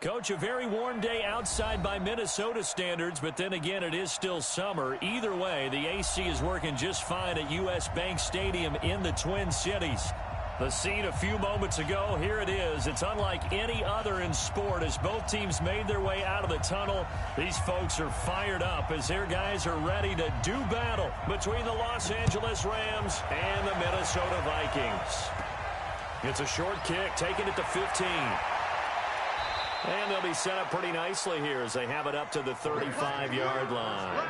Coach, a very warm day outside by Minnesota standards, but then again, it is still summer. Either way, the AC is working just fine at U.S. Bank Stadium in the Twin Cities. The scene a few moments ago, here it is. It's unlike any other in sport as both teams made their way out of the tunnel. These folks are fired up as their guys are ready to do battle between the Los Angeles Rams and the Minnesota Vikings. It's a short kick, taking it to 15. And they'll be set up pretty nicely here as they have it up to the 35-yard line.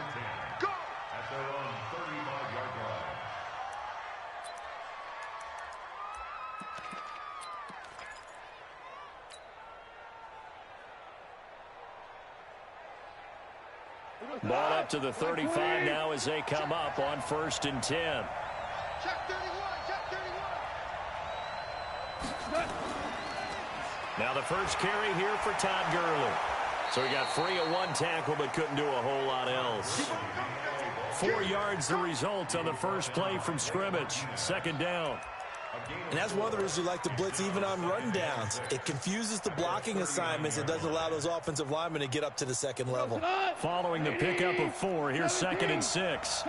Ball up to the 35 now as they come up on 1st and 10. Check 31, check 31. Now the first carry here for Todd Gurley. So he got free of one tackle but couldn't do a whole lot else. 4 yards the result on the first play from scrimmage. 2nd down. And that's one of the reasons you like to blitz even on run downs. It confuses the blocking assignments. It doesn't allow those offensive linemen to get up to the second level. Following the pickup of 4, here's 2nd and 6.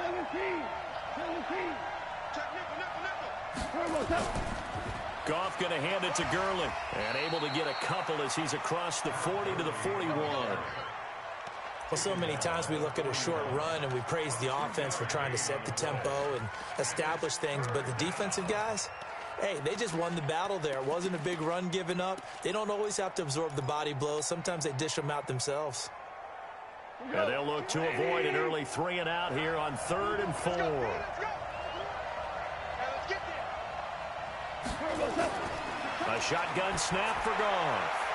Goff going to hand it to Gurley. And able to get a couple as he's across the 40 to the 41. Well, so many times we look at a short run and we praise the offense for trying to set the tempo and establish things. But the defensive guys, hey, they just won the battle there. It wasn't a big run given up. They don't always have to absorb the body blows. Sometimes they dish them out themselves. And they'll look to avoid an early 3 and out here on 3rd and 4. A shotgun snap for Goff.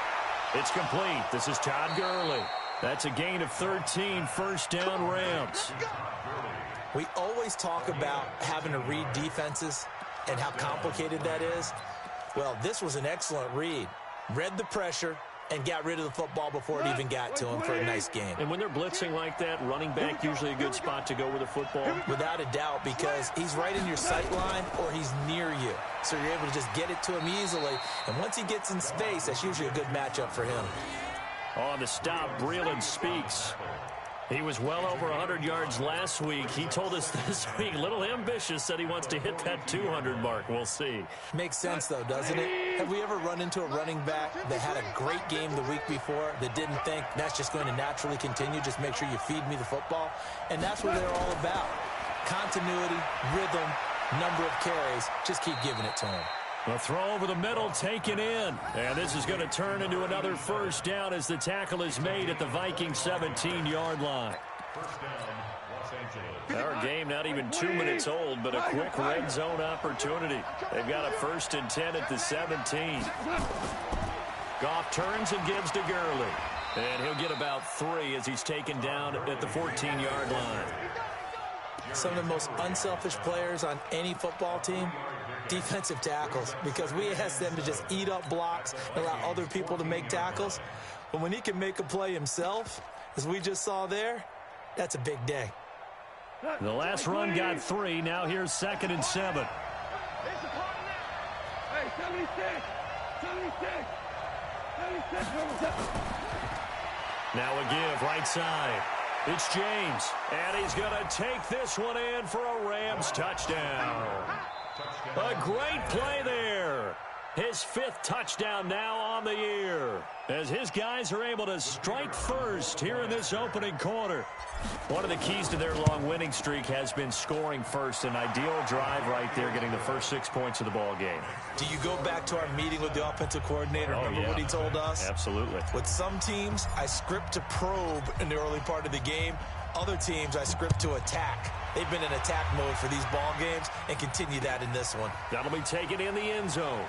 It's complete. This is Todd Gurley. That's a gain of 13, 1st down Rams. We always talk about having to read defenses and how complicated that is. Well, this was an excellent read. Read the pressure and got rid of the football before it even got to him for a nice game. And when they're blitzing like that, running back usually a good spot to go with the football? Without a doubt, because he's right in your sight line or he's near you. So you're able to just get it to him easily. And once he gets in space, that's usually a good matchup for him. On the stop, Breeland speaks. He was well over 100 yards last week. He told us this week, a little ambitious, said he wants to hit that 200 mark. We'll see. Makes sense, though, doesn't it? Have we ever run into a running back that had a great game the week before that didn't think that's just going to naturally continue? Just make sure you feed me the football. And that's what they're all about. Continuity, rhythm, number of carries. Just keep giving it to him. The throw over the middle taken in. And this is going to turn into another 1st down as the tackle is made at the Vikings 17-yard line. Our game not even 2 minutes old, but a quick red zone opportunity. They've got a 1st and 10 at the 17. Goff turns and gives to Gurley. And he'll get about 3 as he's taken down at the 14-yard line. Some of the most unselfish players on any football team, defensive tackles, because we ask them to just eat up blocks and allow other people to make tackles. But when he can make a play himself, as we just saw there, that's a big day. The last run got 3. Now here's 2nd and 7. Hey, 76. Now a give right side. It's James, and he's going to take this one in for a Rams touchdown. A great play there. His 5th touchdown now on the year as his guys are able to strike first here in this opening quarter. One of the keys to their long winning streak has been scoring first. An ideal drive right there, getting the first 6 points of the ball game. Do you go back to our meeting with the offensive coordinator? Remember what he told us? Absolutely. With some teams, I script to probe in the early part of the game. Other teams, I script to attack. They've been in attack mode for these ball games and continue that in this one. That'll be taken in the end zone.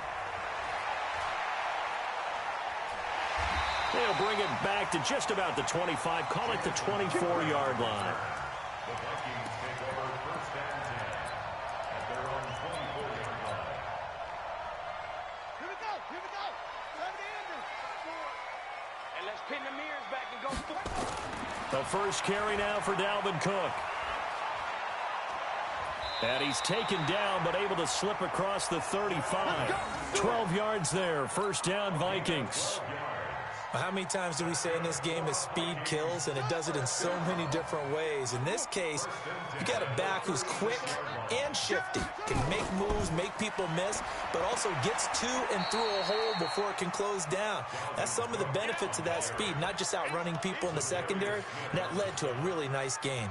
They'll bring it back to just about the 25. Call it the 24-yard line. The Vikings take over 1st and 10 at their own 24-yard line. Here we go. And let's pin the mirrors back and go. The first carry now for Dalvin Cook. And he's taken down, but able to slip across the 35. 12 yards there. 1st down, Vikings. How many times do we say in this game that speed kills, and it does it in so many different ways? In this case, you got a back who's quick and shifty, can make moves, make people miss, but also gets to and through a hole before it can close down. That's some of the benefits of that speed, not just outrunning people in the secondary, and that led to a really nice gain.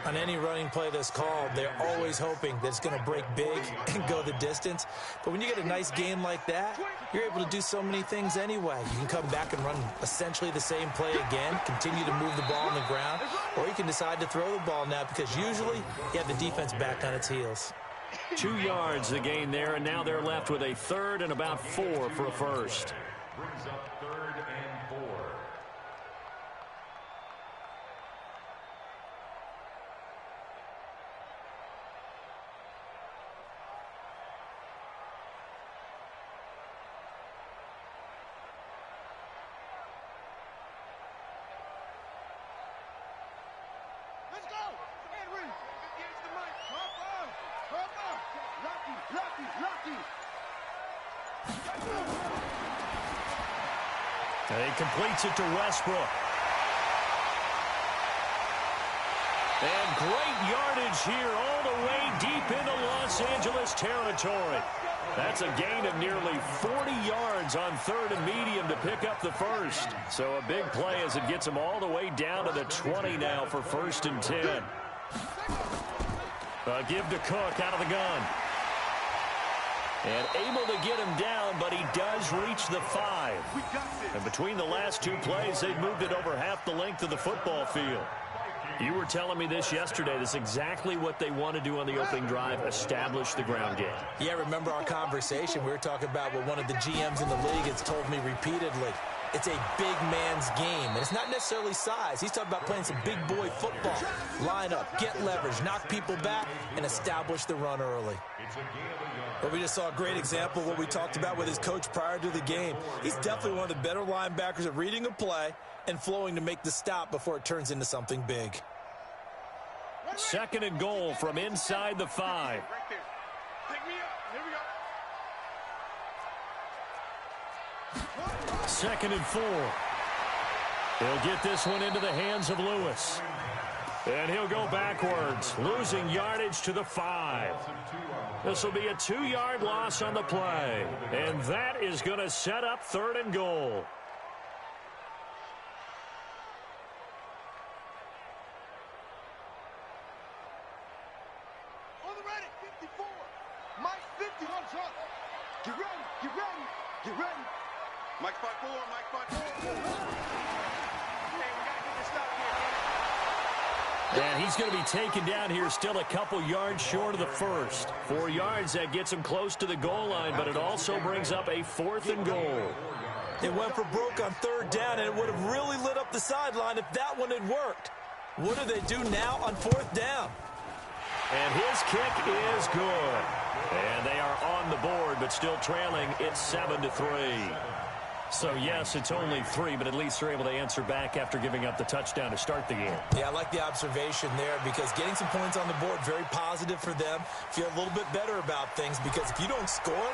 On any running play that's called, they're always hoping that it's going to break big and go the distance. But when you get a nice gain like that, you're able to do so many things anyway. You can come back and run essentially the same play again, continue to move the ball on the ground, or you can decide to throw the ball now because usually you have the defense back on its heels. 2 yards the gain there, and now they're left with a third and about 4 for a first. Brings up 3rd and 4. Let's go! Henry! Here's the mic. Hop up! Lucky! He completes it to Westbrook. And great yardage here all the way deep into Los Angeles territory. That's a gain of nearly 40 yards on 3rd and medium to pick up the first. So a big play as it gets them all the way down to the 20 now for 1st and 10. Give to Cook out of the gun. And able to get him down, but he does reach the 5. And between the last 2 plays, they've moved it over half the length of the football field. You were telling me this yesterday. This is exactly what they want to do on the opening drive, establish the ground game. Yeah, remember our conversation? We were talking about what one of the GMs in the league has told me repeatedly. It's a big man's game, and it's not necessarily size. He's talking about playing some big boy football. Line up, get leverage, knock people back, and establish the run early. But we just saw a great example of what we talked about with his coach prior to the game. He's definitely one of the better linebackers at reading a play and flowing to make the stop before it turns into something big. 2nd and goal from inside the 5. Right there. Pick me up. Here we go. 2nd and 4. He'll get this one into the hands of Lewis. And he'll go backwards, losing yardage to the 5. This will be a 2-yard loss on the play. And that is going to set up 3rd and goal. On the ready. 54. Mike 50. Get ready. Mike 5-4. Hey, we got to get this stop here. And he's going to be taken down here, still a couple yards short of the first. 4 yards, that gets him close to the goal line, but it also brings up a 4th and goal. It went for broke on 3rd down, and it would have really lit up the sideline if that one had worked. What do they do now on 4th down? And his kick is good. And they are on the board, but still trailing. It's 7-3. So, yes, it's only 3, but at least they're able to answer back after giving up the touchdown to start the game. Yeah, I like the observation there because getting some points on the board, very positive for them. Feel a little bit better about things because if you don't score,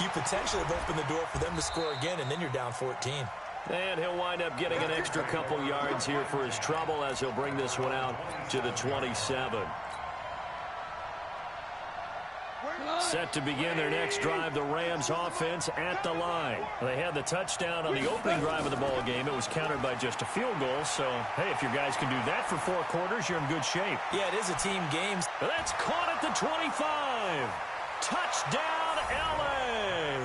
you potentially have opened the door for them to score again, and then you're down 14. And he'll wind up getting an extra couple yards here for his trouble as he'll bring this one out to the 27. Set to begin their next drive, the Rams offense at the line. They had the touchdown on the opening drive of the ball game. It was countered by just a field goal. So, hey, if your guys can do that for 4 quarters, you're in good shape. Yeah, it is a team game. That's caught at the 25. Touchdown, L.A.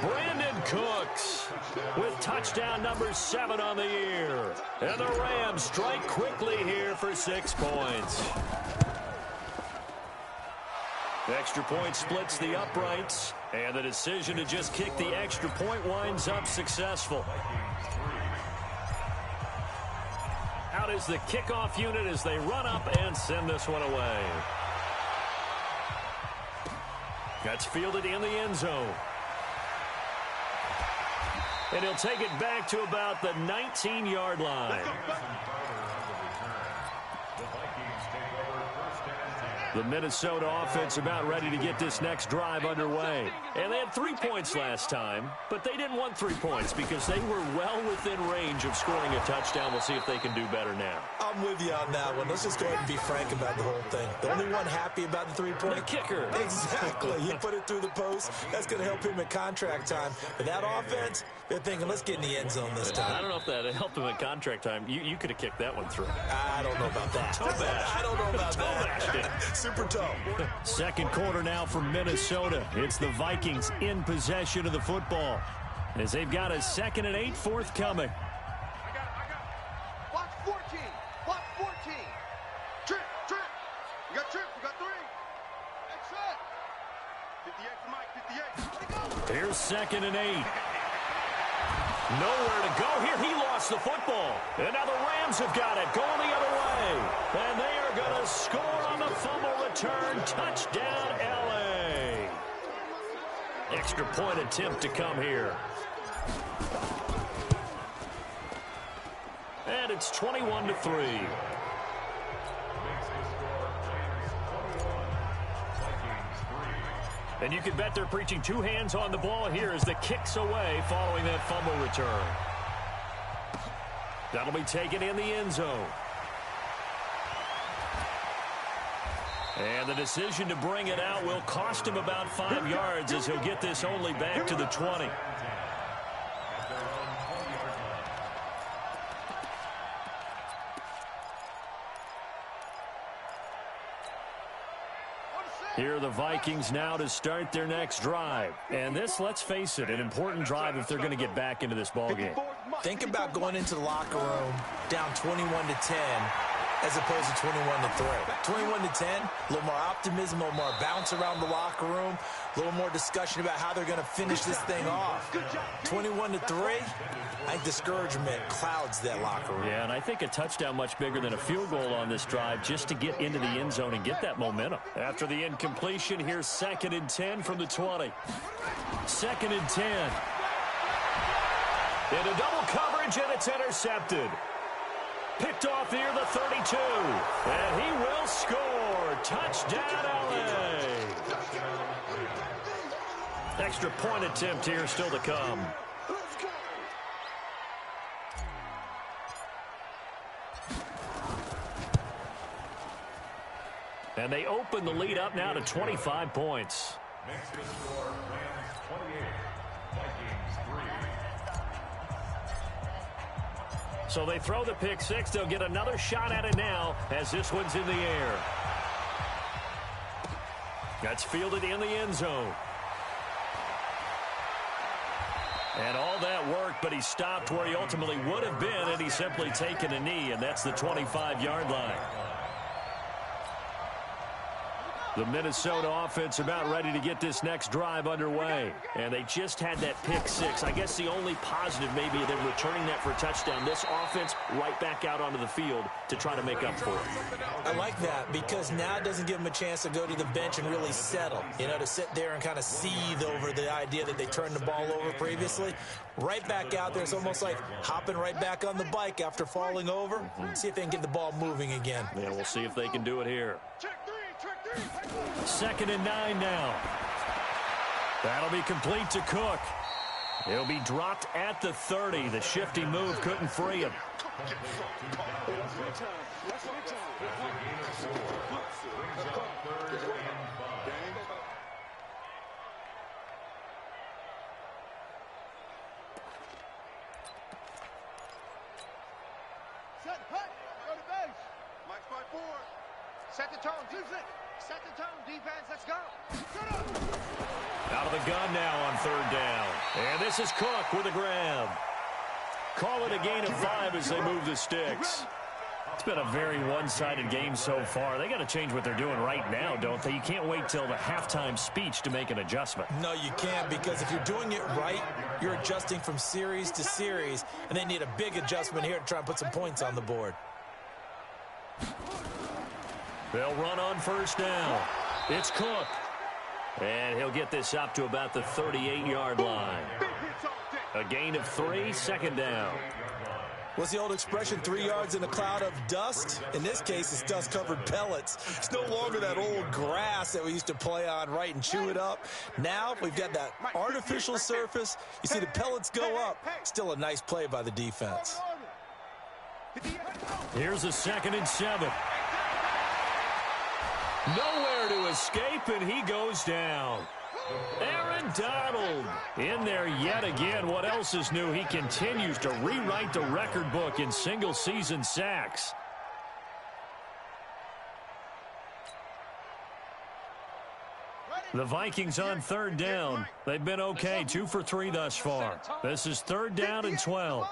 Brandon Cooks with touchdown number 7 on the year. And the Rams strike quickly here for 6 points. The extra point splits the uprights, and the decision to just kick the extra point winds up successful. Out is the kickoff unit as they run up and send this one away. That's fielded in the end zone. And he'll take it back to about the 19-yard line. The Minnesota offense about ready to get this next drive underway. And they had 3 points last time, but they didn't want 3 points because they were well within range of scoring a touchdown. We'll see if they can do better now. I'm with you on that one. Let's just go ahead and be frank about the whole thing. The only one happy about the 3-point? The kicker. Exactly. He put it through the post. That's going to help him at contract time. But that offense, they're thinking, let's get in the end zone this time. I don't know if that helped him at contract time. You could have kicked that one through. I don't know about that. Toe bash. I don't know about that. Super toe. Second quarter now for Minnesota. It's the Vikings in possession of the football as they've got a 2nd and 8 forthcoming. I got it. Block 14. Block 14. Trip. You got trip. You got 3. That's it. 58 for Mike. 58. Here's 2nd and 8. Nowhere to go here. He lost the football. And now the Rams have got it going the other way. And they are going to score on the fumble return. Touchdown, L.A. Extra point attempt to come here. And it's 21-3. And you can bet they're preaching 2 hands on the ball here as the kick's away following that fumble return. That'll be taken in the end zone. And the decision to bring it out will cost him about 5 yards as he'll get this only back to the 20. Here are the Vikings now to start their next drive. And this, let's face it, an important drive if they're going to get back into this ballgame. Think about going into the locker room down 21-10 as opposed to 21-3. 21-10, a little more optimism, a little more bounce around the locker room, a little more discussion about how they're going to finish this thing off. 21-3, I think discouragement clouds that locker room. Yeah, and I think a touchdown much bigger than a field goal on this drive just to get into the end zone and get that momentum. After the incompletion, here's 2nd and 10 from the 20. 2nd and 10. Into double coverage, and it's intercepted. Picked off near the 32. And he will score. Touchdown, L.A. Extra point attempt here still to come. And they open the lead up now to 25 points. Next to score, Rams 28, Vikings 3. So they throw the pick 6. They'll get another shot at it now as this one's in the air. That's fielded in the end zone. And all that worked, but he stopped where he ultimately would have been, and he's simply taken a knee, and that's the 25-yard line. The Minnesota offense about ready to get this next drive underway. And they just had that pick 6. I guess the only positive maybe they're returning that for a touchdown. This offense right back out onto the field to try to make up for it. I like that because now it doesn't give them a chance to go to the bench and really settle. You know, to sit there and kind of seethe over the idea that they turned the ball over previously. Right back out there. It's almost like hopping right back on the bike after falling over. See if they can get the ball moving again. Yeah, we'll see if they can do it here. 2nd and 9 now. That'll be complete to Cook. He'll be dropped at the 30. The shifty move couldn't free him. Set, hut, go to base. Mike's by 4. Set the tone, use it. Set the tone, defense, let's go. Out of the gun now on 3rd down. And this is Cook with a grab. Call it a gain of 5 as they move the sticks. It's been a very one-sided game so far. They got to change what they're doing right now, don't they? You can't wait till the halftime speech to make an adjustment. No, you can't, because if you're doing it right, you're adjusting from series to series, and they need a big adjustment here to try and put some points on the board. They'll run on 1st down. It's Cook. And he'll get this up to about the 38-yard line. A gain of 3, 2nd down. What's the old expression, 3 yards in a cloud of dust? In this case, it's dust-covered pellets. It's no longer that old grass that we used to play on, right, and chew it up. Now we've got that artificial surface. You see the pellets go up. Still a nice play by the defense. Here's a 2nd and 7. Nowhere to escape, and he goes down. Aaron Donald in there yet again. What else is new? He continues to rewrite the record book in single-season sacks. The Vikings on 3rd down. They've been okay, 2 for 3 thus far. This is 3rd down and 12.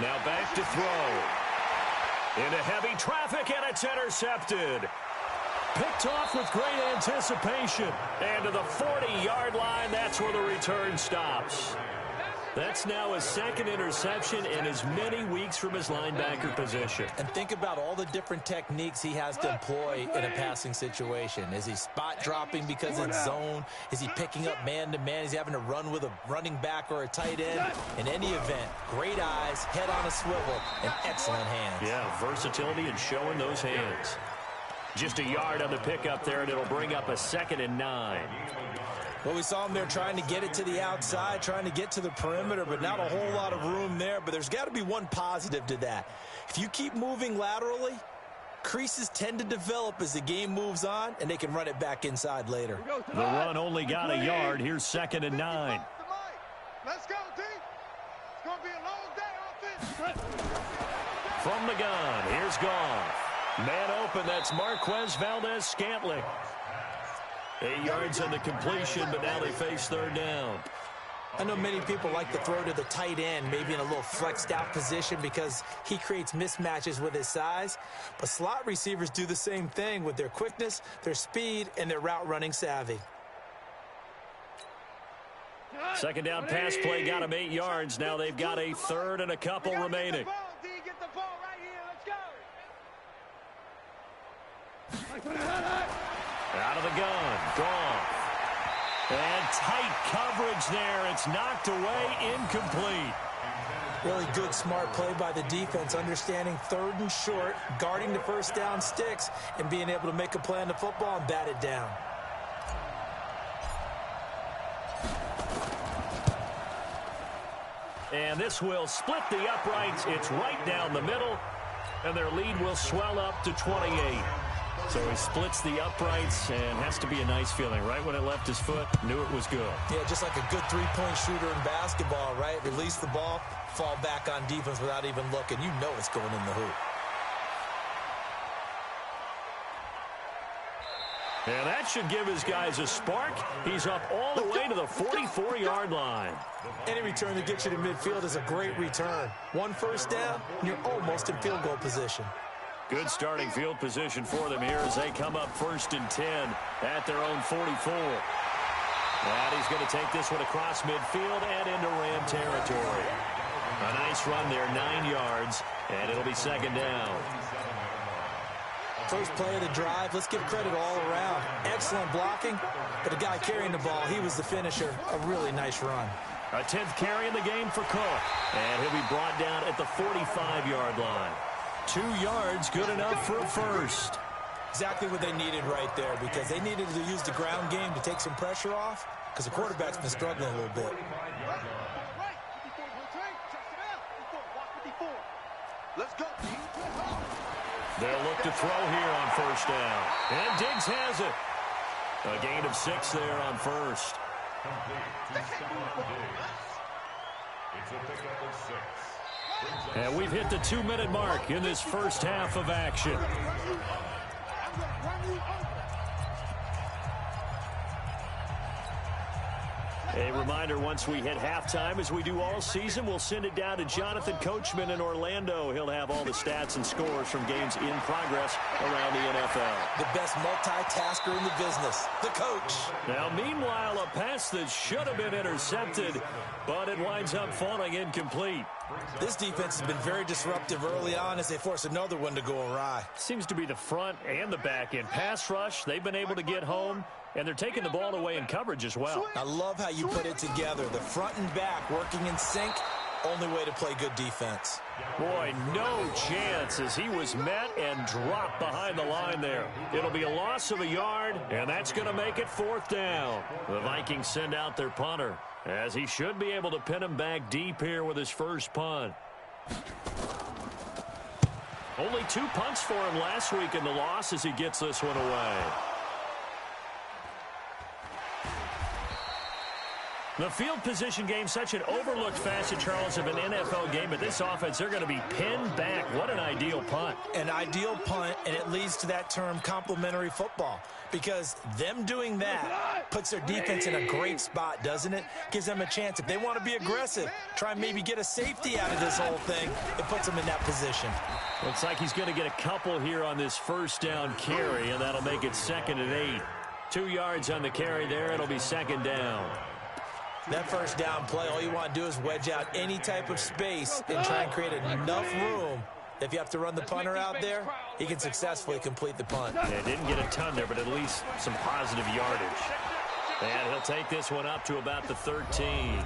Now back to throw. Into heavy traffic, and it's intercepted. Picked off with great anticipation. And to the 40-yard line, that's where the return stops. That's now his 2nd interception in as many weeks from his linebacker position. And think about all the different techniques he has to employ in a passing situation. Is he spot dropping because it's zone? Is he picking up man-to-man? Is he having to run with a running back or a tight end? In any event, great eyes, head on a swivel, and excellent hands. Yeah, versatility and showing those hands. Just a yard on the pickup there, and it'll bring up a 2nd and 9. Well, we saw him there trying to get it to the outside, trying to get to the perimeter, but not a whole lot of room there. But there's got to be one positive to that. If you keep moving laterally, creases tend to develop as the game moves on, and they can run it back inside later. The run only got a yard. Here's 2nd and 9. Let's go, team. It's going to be a long day on offense. From the gun, here's Goff. Man open, that's Marquez Valdez-Scantling. 8 yards on the completion, but now they face 3rd down. I know many people like to throw to the tight end, maybe in a little flexed out position because he creates mismatches with his size. But slot receivers do the same thing with their quickness, their speed, and their route running savvy. 2nd down pass play got him 8 yards. Now they've got a 3rd and a couple remaining. Out of the gun, Goff. And tight coverage there. It's knocked away, incomplete. Really good, smart play by the defense, understanding 3rd and short, guarding the 1st down sticks, and being able to make a play on the football and bat it down. And this will split the uprights. It's right down the middle, and their lead will swell up to 28. So he splits the uprights, and has to be a nice feeling. Right when it left his foot, knew it was good. Yeah, just like a good three-point shooter in basketball, right? Release the ball, fall back on defense without even looking. You know it's going in the hoop. And that should give his guys a spark. He's up all the way to the 44-yard line. Any return that gets you to midfield is a great return. 1 first down, and you're almost in field goal position. Good starting field position for them here as they come up 1st and 10 at their own 44. And he's going to take this one across midfield and into Ram territory. A nice run there, 9 yards, and it'll be 2nd down. First play of the drive, let's give credit all around. Excellent blocking, but the guy carrying the ball, he was the finisher. A really nice run. A 10th carry in the game for Cook, and he'll be brought down at the 45-yard line. 2 yards, good enough for a first. Exactly what they needed right there, because they needed to use the ground game to take some pressure off, because the quarterback's been struggling a little bit. Let's go. They'll look to throw here on 1st down. And Diggs has it. A gain of 6 there on 1st. It's a pickup of 6. And we've hit the 2-minute mark in this first half of action. A reminder, once we hit halftime, as we do all season, we'll send it down to Jonathan Coachman in Orlando. He'll have all the stats and scores from games in progress around the NFL. The best multitasker in the business, the coach. Now, meanwhile, a pass that should have been intercepted, but it winds up falling incomplete. This defense has been very disruptive early on as they force another one to go awry. Seems to be the front and the back end. Pass rush, they've been able to get home, and they're taking the ball away in coverage as well. I love how you put it together. The front and back working in sync. Only way to play good defense. Boy, no chance as he was met and dropped behind the line there. It'll be a loss of a yard, and that's going to make it 4th down. The Vikings send out their punter, as he should be able to pin him back deep here with his first punt. Only 2 punts for him last week in the loss as he gets this one away. The field position game, such an overlooked facet, Charles, of an NFL game. But this offense, they're going to be pinned back. What an ideal punt. An ideal punt, and it leads to that term complementary football. Because them doing that puts their defense in a great spot, doesn't it? Gives them a chance. If they want to be aggressive, try and maybe get a safety out of this whole thing, it puts them in that position. Looks like he's going to get a couple here on this first down carry, and that'll make it 2nd and 8. 2 yards on the carry there. It'll be 2nd down. That first down play, all you want to do is wedge out any type of space and try and create enough room. If you have to run the punter out there, he can successfully complete the punt. Yeah, didn't get a ton there, but at least some positive yardage. And he'll take this one up to about the 13.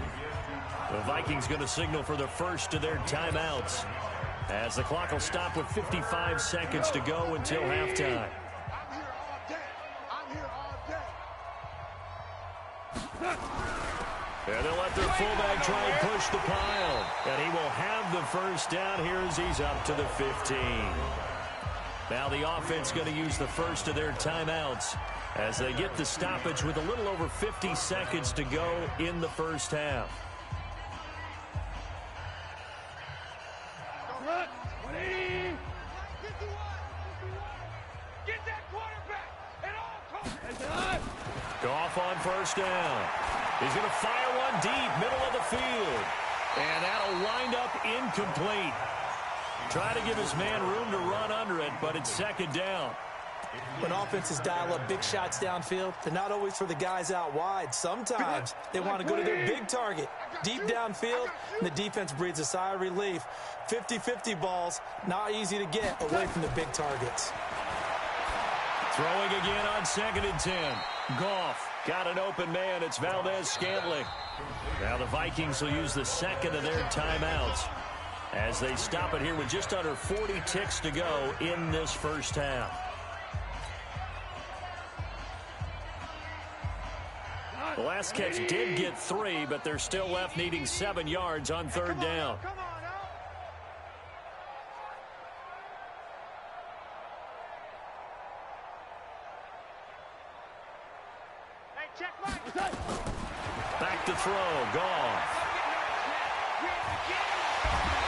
The Vikings going to signal for the first of their timeouts, as the clock will stop with 55 seconds to go until halftime. And they'll let their fullback try and push the pile. And he will have the first down here as he's up to the 15. Now the offense going to use the first of their timeouts as they get the stoppage with a little over 50 seconds to go in the first half. Goff on first down. He's going to fire one deep, middle of the field. And that'll wind up incomplete. Try to give his man room to run under it, but it's 2nd down. When offenses dial up big shots downfield, they're not always for the guys out wide. Sometimes they want to go to their big target, deep downfield, and the defense breathes a sigh of relief. 50-50 balls, not easy to get away from the big targets. Throwing again on 2nd and 10. Goff got an open man. It's Valdez-Scantling. Now the Vikings will use the second of their timeouts as they stop it here with just under 40 ticks to go in this first half. The last catch did get 3, but they're still left needing 7 yards on 3rd down. Back to throw, Goff.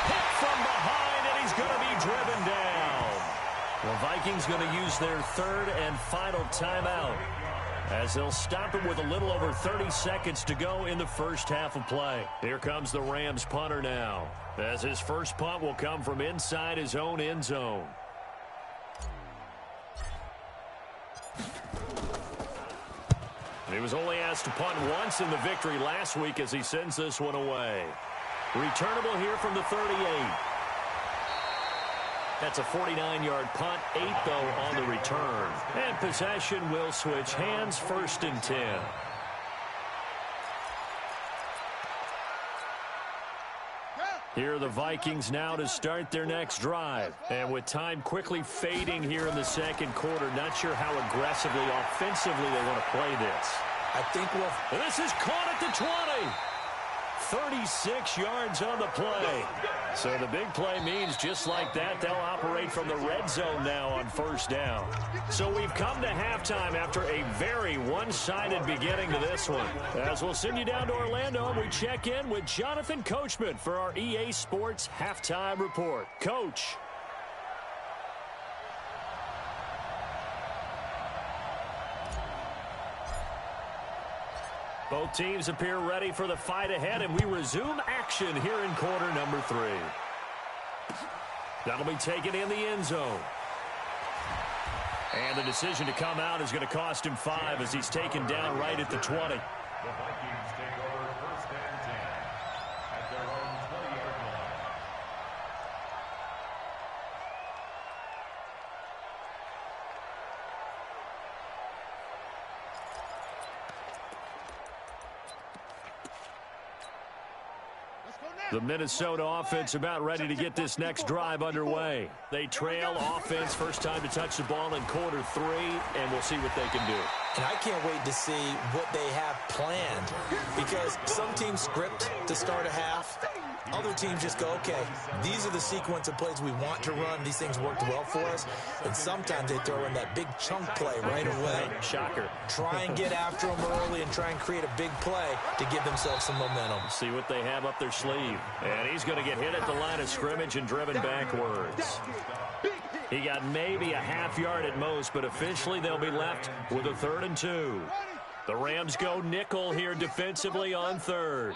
Hit from behind, and he's going to be driven down. The Vikings going to use their 3rd and final timeout as they'll stop it with a little over 30 seconds to go in the first half of play. Here comes the Rams punter now, as his first punt will come from inside his own end zone. He was only asked to punt once in the victory last week as he sends this one away. Returnable here from the 38. That's a 49-yard punt, 8 though on the return. And possession will switch hands, 1st and 10. Here are the Vikings now to start their next drive. And with time quickly fading here in the second quarter, not sure how aggressively, offensively they want to play this. I think we'll... This is caught at the 20. 36 yards on the play. So the big play means just like that, they'll operate from the red zone now on 1st down. So we've come to halftime after a very one-sided beginning to this one. As we'll send you down to Orlando, we check in with Jonathan Coachman for our EA Sports Halftime Report. Coach. Both teams appear ready for the fight ahead, and we resume action here in quarter number 3. That'll be taken in the end zone. And the decision to come out is going to cost him 5 as he's taken down right at the 20. The Vikings take over 1st and 10 at their own 20-yard line. The Minnesota offense about ready to get this next drive underway. They trail offense, first time to touch the ball in quarter 3, and we'll see what they can do. And I can't wait to see what they have planned, because some teams script to start a half. Other teams just go, okay, these are the sequence of plays we want to run. These things worked well for us. And sometimes they throw in that big chunk play right away. Shocker. Try and get after them early and try and create a big play to give themselves some momentum. See what they have up their sleeve. And he's going to get hit at the line of scrimmage and driven backwards. He got maybe a half yard at most, but officially they'll be left with a 3rd and 2. The Rams go nickel here defensively on 3rd.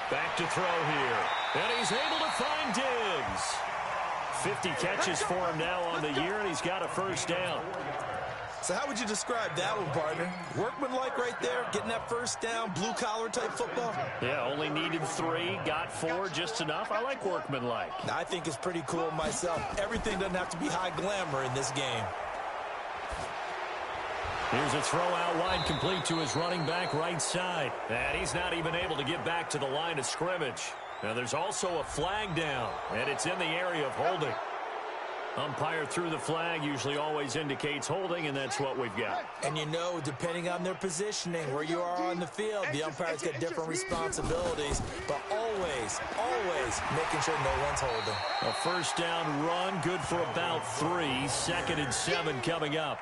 Back to throw here. And he's able to find Diggs. 50 catches for him now on the year, and he's got a first down. So how would you describe that one, partner? Workmanlike right there, getting that first down, blue-collar type football? Yeah, only needed 3, got 4, just enough. I like workmanlike. I think it's pretty cool myself. Everything doesn't have to be high glamour in this game. Here's a throw out wide, complete to his running back right side. And he's not even able to get back to the line of scrimmage. Now there's also a flag down, and it's in the area of holding. Umpire threw the flag, usually always indicates holding, and that's what we've got. And you know, depending on their positioning, where you are on the field, the umpire's got different responsibilities, but always making sure no one's holding. A first down run, good for about 3. 2nd and 7 coming up.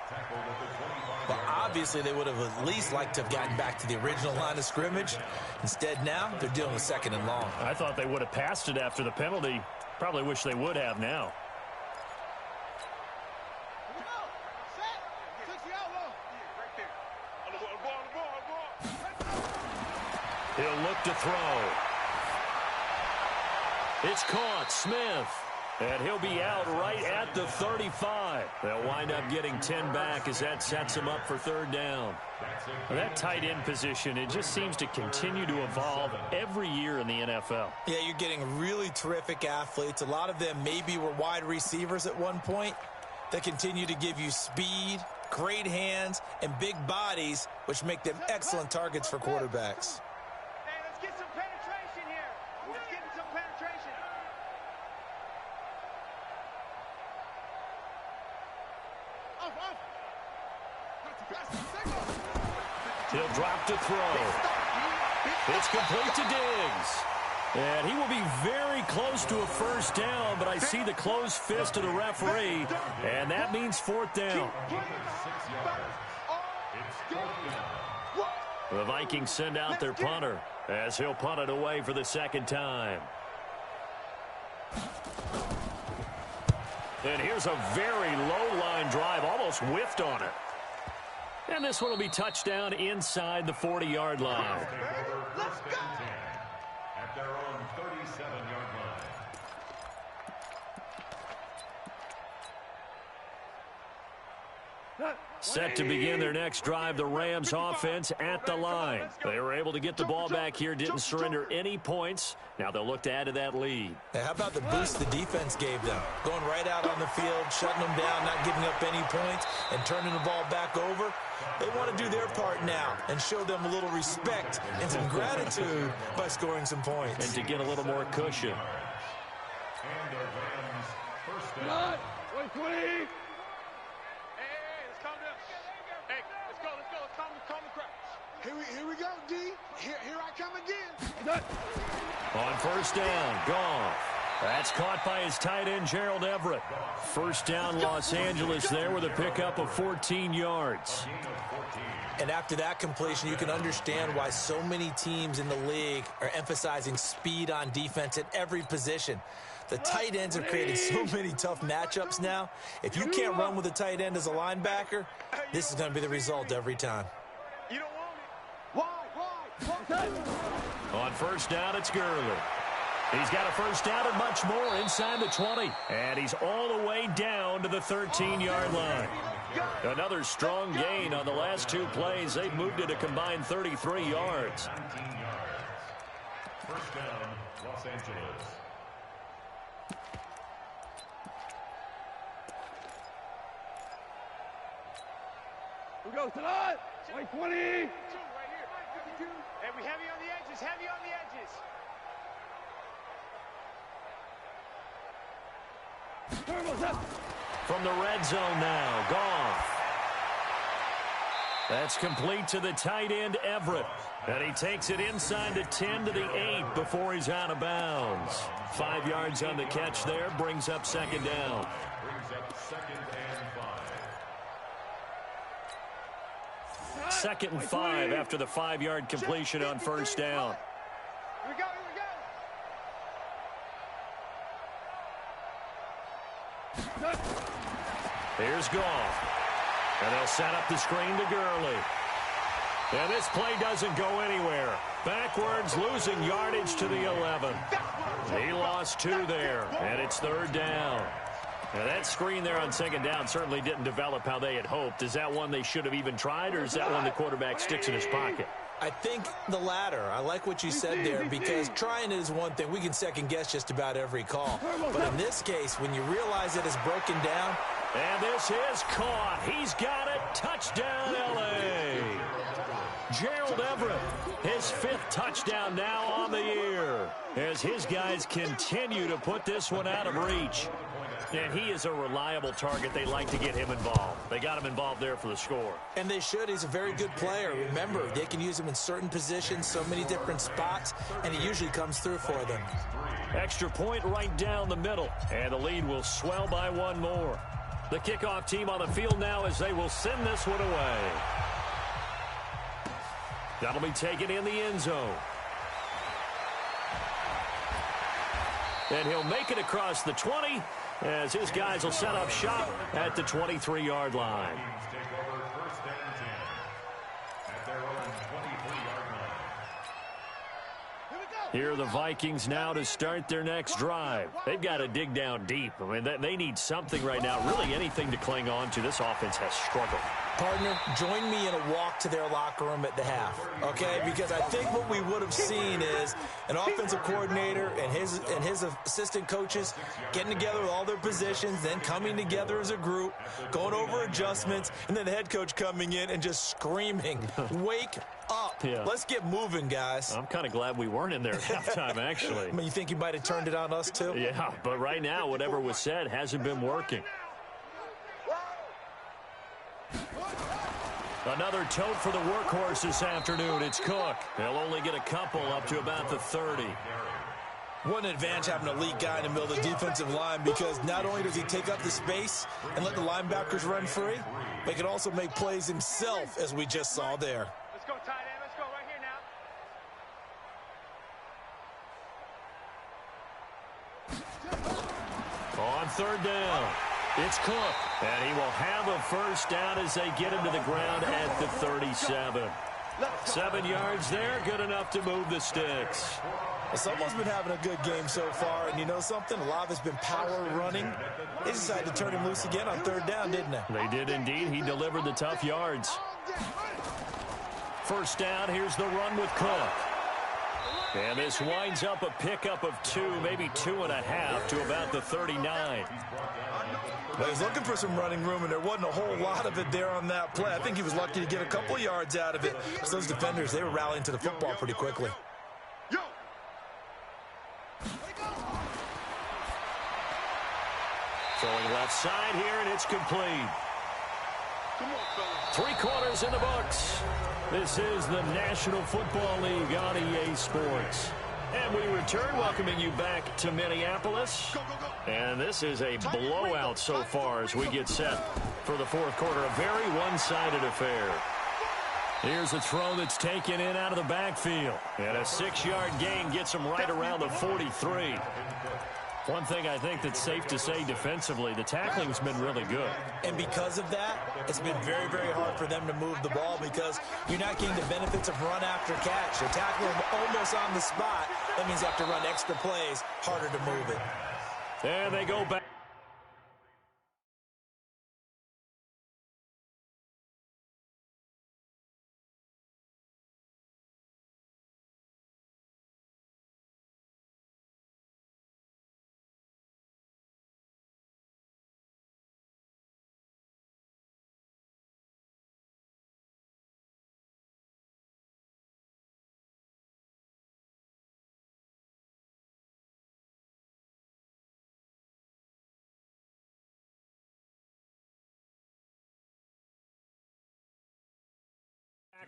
Well, obviously, they would have at least liked to have gotten back to the original line of scrimmage. Instead, now, they're dealing with 2nd and long. I thought they would have passed it after the penalty. Probably wish they would have now. He'll look to throw. It's caught. Smith. And he'll be out right at the 35. They'll wind up getting 10 back as that sets him up for 3rd down. That tight end position, it just seems to continue to evolve every year in the NFL. Yeah, you're getting really terrific athletes. A lot of them maybe were wide receivers at one point. They continue to give you speed, great hands, and big bodies, which make them excellent targets for quarterbacks. Hey, let's get some penetration here. Let's get some penetration. He'll drop to throw. It's complete to Diggs. And he will be very close to a first down, but I see the closed fist of the referee, and that means 4th down. The Vikings send out their punter as he'll punt it away for the 2nd time. And here's a very low-line drive, almost whiffed on it. And this one will be touchdown inside the 40-yard line. Let's go! At their own 37-yard line. Set to begin their next drive, the Rams offense at the line. They were able to get the ball back here, didn't surrender any points. Now they'll look to add to that lead. Now, how about the boost the defense gave them? Going right out on the field, shutting them down, not giving up any points, and turning the ball back over. They want to do their part now and show them a little respect and some gratitude by scoring some points. And to get a little more cushion. And the Rams first down. Hey, let's calm down. Hey, let's go. Let's calm the crowd. Here we go, D. Here I come again. On first down, Goff. That's caught by his tight end, Gerald Everett. First down, Los Angeles there with a pickup of 14 yards. And after that completion, you can understand why so many teams in the league are emphasizing speed on defense at every position. The tight ends have created so many tough matchups now. If you can't run with a tight end as a linebacker, this is going to be the result every time. You don't want it. Why? On first down, it's Gurley. He's got a first down and much more inside the 20. And he's all the way down to the 13-yard line. Another strong gain on the last 2 plays. They've moved it a combined 33 yards. 19 yards. First down, Los Angeles. We go, Salah. White 20. 2 right here. Hey, we heavy on the edges, heavy on the edges. Turbos up. From the red zone now, Goff. That's complete to the tight end, Everett. And he takes it inside the 10 to the 8 before he's out of bounds. 5 yards on the catch there, brings up second down. Brings up 2nd and 5. Second and 5 after the 5-yard completion on first down. Here we go, here we go. Here's Goff. And they'll set up the screen to Gurley. And this play doesn't go anywhere. Backwards, losing yardage to the 11. He lost 2 there, and it's third down. Now that screen there on second down certainly didn't develop how they had hoped. Is that one they should have even tried, or is that one the quarterback sticks in his pocket? I think the latter. I like what you said there, because trying it is one thing. We can second-guess just about every call. But in this case, when you realize that it's broken down. And this is caught. He's got it. Touchdown, L.A. Gerald Everett, his 5th touchdown now on the year, as his guys continue to put this one out of reach. And he is a reliable target. They like to get him involved. They got him involved there for the score. And they should. He's a very good player. Remember, they can use him in certain positions, so many different spots, and he usually comes through for them. Extra point right down the middle, and the lead will swell by 1 more. The kickoff team on the field now as they will send this one away. That'll be taken in the end zone. And he'll make it across the 20 as his guys will set up shop at the 23-yard line. Take over 1st and 10 at their own 23-yard line. Here are the Vikings now to start their next drive. They've got to dig down deep. I mean, they need something right now, really anything to cling on to. This offense has struggled. Partner, join me in a walk to their locker room at the half, okay? Because I think what we would have seen is an offensive coordinator and his assistant coaches getting together with all their positions, then coming together as a group, going over adjustments, and then the head coach coming in and just screaming, wake up. Yeah. Let's get moving, guys. I'm kind of glad we weren't in there at halftime, actually. I mean, you think you might have turned it on us, too? Yeah, but right now, whatever was said hasn't been working. Another tote for the workhorse this afternoon. It's Cook. They'll only get a couple up to about the 30. What an advantage having an elite guy in the middle of the defensive line, because not only does he take up the space and let the linebackers run free, but he can also make plays himself, as we just saw there. Let's go, tight end. Let's go right here now. On third down, it's Cook. And he will have a first down as they get him to the ground at the 37. 7 yards there, good enough to move the sticks. Well, someone's been having a good game so far, and you know something? A lot of it's been power running. They decided to turn him loose again on third down, didn't they? They did indeed. He delivered the tough yards. First down, here's the run with Cook. And this winds up a pickup of 2, maybe 2.5 to about the 39. Well, he was looking for some running room, and there wasn't a whole lot of it there on that play. I think he was lucky to get a couple of yards out of it. So those defenders, they were rallying to the football pretty quickly. Throwing left side here, and it's complete. 3 quarters in the books. This is the National Football League on EA Sports. And we return, welcoming you back to Minneapolis. And this is a blowout so far as we get set for the fourth quarter. A very one-sided affair. Here's a throw that's taken in out of the backfield. And a 6-yard gain gets him right around the 43. One thing I think that's safe to say defensively, the tackling's been really good. And because of that, it's been very, very hard for them to move the ball, because you're not getting the benefits of run after catch. You're tackling almost on the spot. That means you have to run extra plays, harder to move it. And they go back.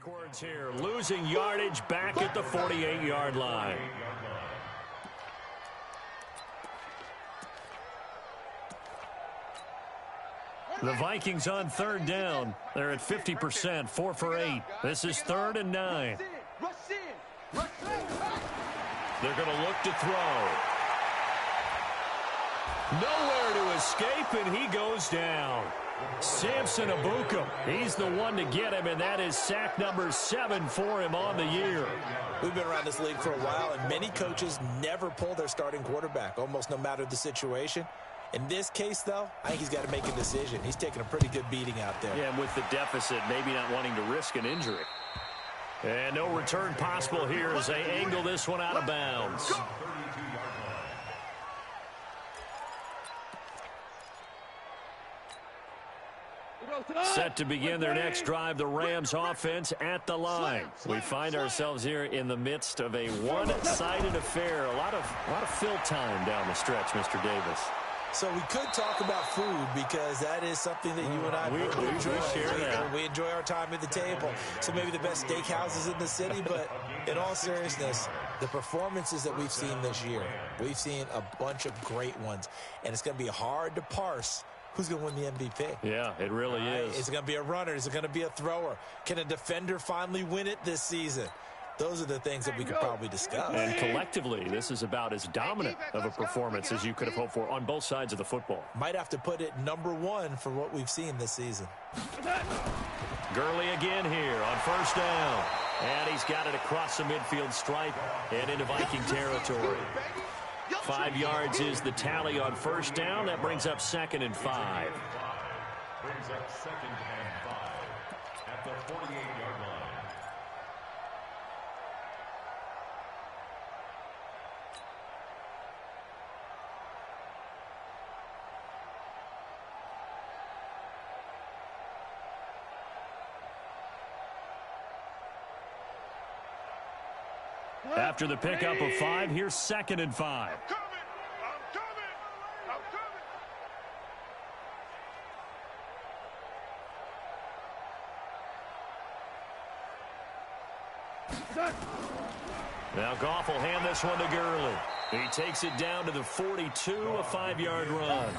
backwards here, losing yardage back at the 48-yard line. The Vikings on third down. They're at 50%, 4 for 8. This is 3rd and 9. They're going to look to throw. Nowhere to escape, and he goes down. Samson Abuka, he's the one to get him, and that is sack number 7 for him on the year. We've been around this league for a while, and many coaches never pull their starting quarterback, almost no matter the situation. In this case, though, I think he's got to make a decision. He's taking a pretty good beating out there. Yeah, and with the deficit, maybe not wanting to risk an injury. And no return possible here as they angle this one out of bounds. Set to begin their next drive, the Rams offense at the line. We find ourselves here in the midst of a one-sided affair. A lot of fill time down the stretch, Mr. Davis. So we could talk about food because that is something that you and I enjoy. We enjoy our time at the table. So maybe the best steakhouses in the city, but in all seriousness, the performances that we've seen this year, we've seen a bunch of great ones, and it's going to be hard to parse who's going to win the MVP. Yeah, it really is. Is it going to be a runner? Is it going to be a thrower? Can a defender finally win it this season? Those are the things that we could probably discuss. And collectively, this is about as dominant of a performance as you could have hoped for on both sides of the football. Might have to put it #1 for what we've seen this season. Gurley again here on first down. And he's got it across the midfield stripe and into Viking territory. 5 yards is the tally on first down. That brings up 2nd and 5. Brings up 2nd and 5 at the 48-yard line. After the pickup of 5, here's 2nd and 5. I'm coming. Now Goff will hand this one to Gurley. He takes it down to the 42, a 5-yard run.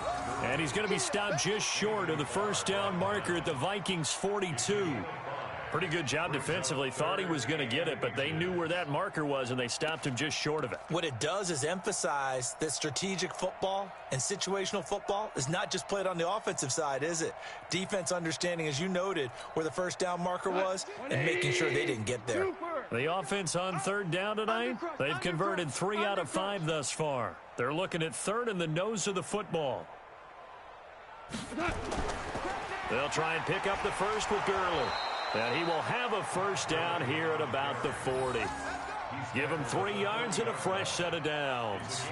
And he's going to be stopped just short of the first down marker at the Vikings 42. Pretty good job defensively. Thought he was going to get it, but they knew where that marker was, and they stopped him just short of it. What it does is emphasize that strategic football and situational football is not just played on the offensive side, is it? Defense understanding, as you noted, where the first down marker was and making sure they didn't get there. The offense on third down tonight, they've converted 3 out of 5 thus far. They're looking at third in the nose of the football. They'll try and pick up the first with Gurley. And he will have a first down here at about the 40. Give him 3 yards and a fresh set of downs.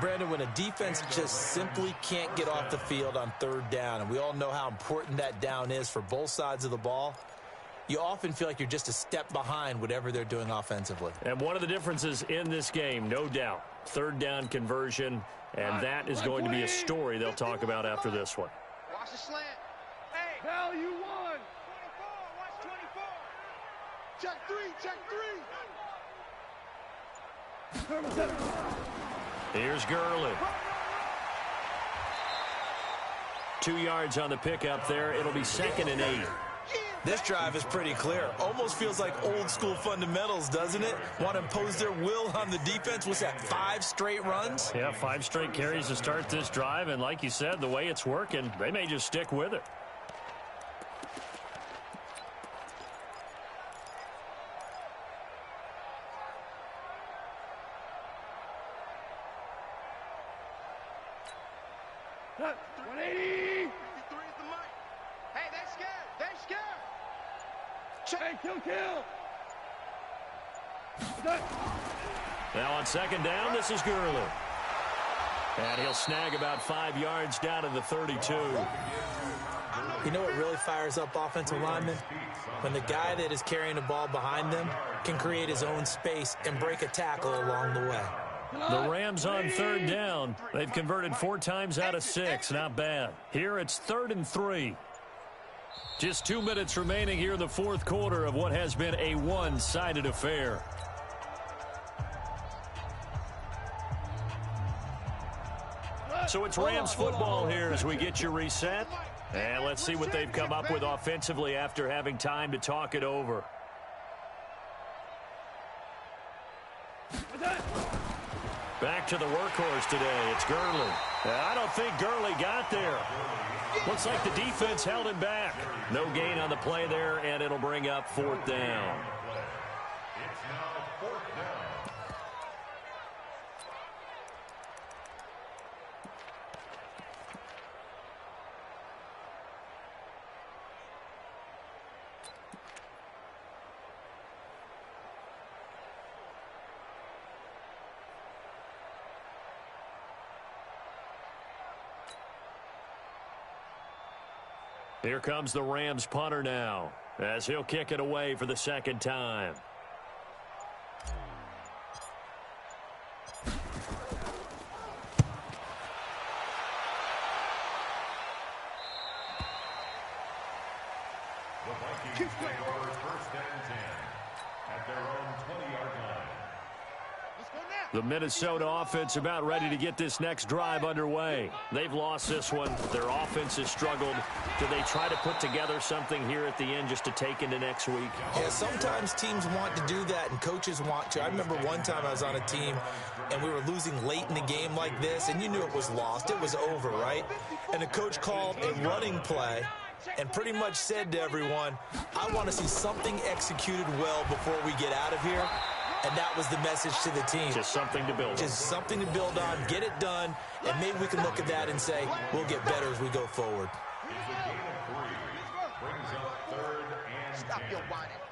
Brandon, when a defense just simply can't get off the field on third down, and we all know how important that down is for both sides of the ball, you often feel like you're just a step behind whatever they're doing offensively. And one of the differences in this game, no doubt, third down conversion, and that is going to be a story they'll talk about after this one. Watch the slant. Hey, value 1. Check 3, check 3. Here's Gurley. 2 yards on the pickup there. It'll be 2nd and 8. This drive is pretty clear. Almost feels like old school fundamentals, doesn't it? Want to impose their will on the defense. What's that, 5 straight runs? Yeah, 5 straight carries to start this drive. And like you said, the way it's working, they may just stick with it. Now on second down, this is Gurley. And he'll snag about 5 yards down to the 32. You know what really fires up offensive linemen? When the guy that is carrying the ball behind them can create his own space and break a tackle along the way. The Rams on third down. They've converted 4 times out of 6. Not bad. Here it's 3rd and 3. Just 2 minutes remaining here in the fourth quarter of what has been a one-sided affair. So it's Rams football here as we get you reset. And let's see what they've come up with offensively after having time to talk it over. Back to the workhorse today. It's Gurley. I don't think Gurley got there. Looks like the defense held him back. No gain on the play there, and it'll bring up fourth down. It's now fourth down. Here comes the Rams punter now, as he'll kick it away for the second time. The Vikings take over first and 10 at their own 20-yard line. Let's go now. The Minnesota offense about ready to get this next drive underway. They've lost this one. Their offense has struggled. Do they try to put together something here at the end just to take into next week? Yeah, sometimes teams want to do that and coaches want to. I remember one time I was on a team and we were losing late in the game like this, and you knew it was lost. It was over, right? And the coach called a running play and pretty much said to everyone, I want to see something executed well before we get out of here. And that was the message to the team. Just something to build on. Just something to build on, get it done, and maybe we can look at that and say, we'll get better as we go forward. It's a gain of 3. Brings up third and 10. Stop your whining.